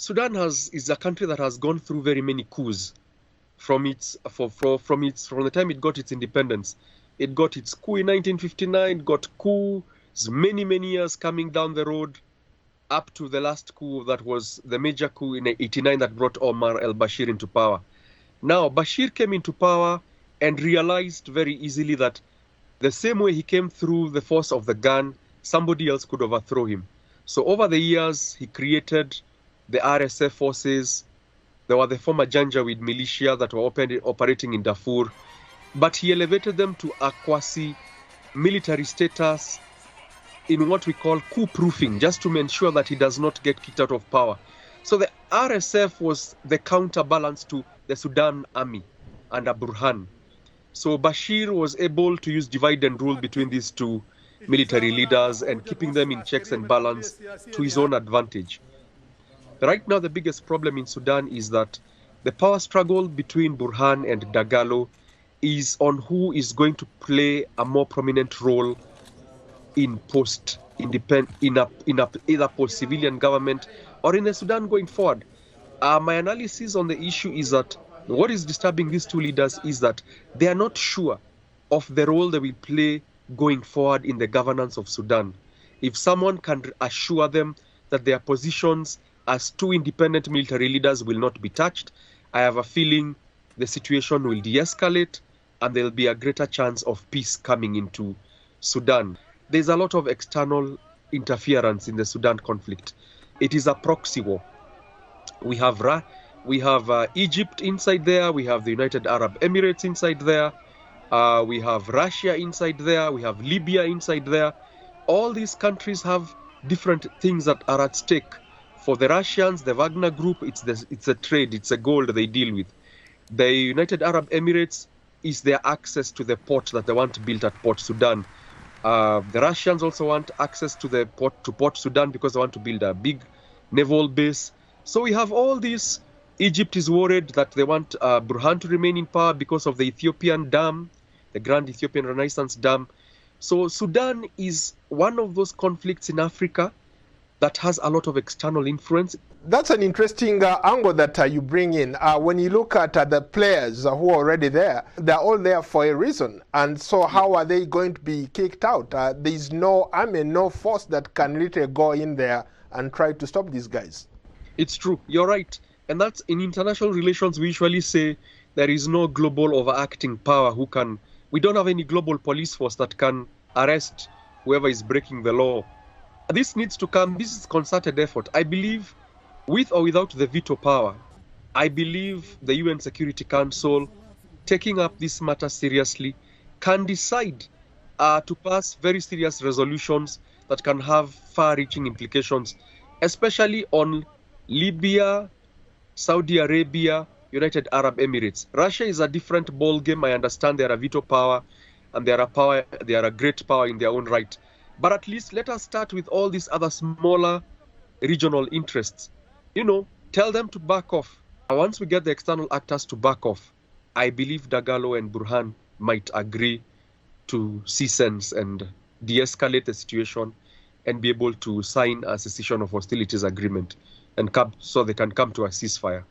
Sudan is a country that has gone through very many coups from the time it got its independence. It got its coup in 1959, got coups many years coming down the road, up to the last coup that was the major coup in 89 that brought Omar al-Bashir into power. Now, Bashir came into power and realized very easily that the same way he came through the force of the gun, somebody else could overthrow him. So over the years, he created the RSF forces. There were the former Janjaweed militia that were operating in Darfur, but he elevated them to a quasi-military status in what we call coup-proofing, just to ensure that he does not get kicked out of power. So the RSF was the counterbalance to the Sudan army under Burhan. So Bashir was able to use divide and rule between these two military leaders and keeping them in checks and balance to his own advantage. Right now, the biggest problem in Sudan is that the power struggle between Burhan and Dagalo is on who is going to play a more prominent role in either post-civilian government or in the Sudan going forward. My analysis on the issue is that what is disturbing these two leaders is that they are not sure of the role they will play going forward in the governance of Sudan. If someone can assure them that their positions as two independent military leaders will not be touched, I have a feeling the situation will de-escalate and there will be a greater chance of peace coming into Sudan. There's a lot of external interference in the Sudan conflict. It is a proxy war. We have Egypt inside there, we have the United Arab Emirates inside there, we have Russia inside there, we have Libya inside there. All these countries have different things that are at stake. For the Russians, the Wagner Group, it's a trade, it's a gold they deal with. The United Arab Emirates is their access to the port that they want to build at Port Sudan. The Russians also want access to Port Sudan because they want to build a big naval base. So we have all these. Egypt is worried that they want Burhan to remain in power because of the Ethiopian dam, the Grand Ethiopian Renaissance Dam. So Sudan is one of those conflicts in Africa that has a lot of external influence. That's an interesting angle that you bring in. When you look at the players who are already there, they're all there for a reason. And so how are they going to be kicked out? There's no army, no force that can literally go in there and try to stop these guys. It's true. You're right. And that's in international relations, we usually say there is no global overacting power we don't have any global police force that can arrest whoever is breaking the law. This needs to come, this is concerted effort. I believe with or without the veto power, I believe the UN Security Council, taking up this matter seriously, can decide to pass very serious resolutions that can have far-reaching implications, especially on Libya, Saudi Arabia, United Arab Emirates. Russia is a different ballgame. I understand they are a veto power and they are a great power in their own right. But at least let us start with all these other smaller regional interests. Tell them to back off. And once we get the external actors to back off, I believe Dagalo and Burhan might agree to cease and de-escalate the situation and be able to sign a cessation of hostilities agreement so they can come to a ceasefire.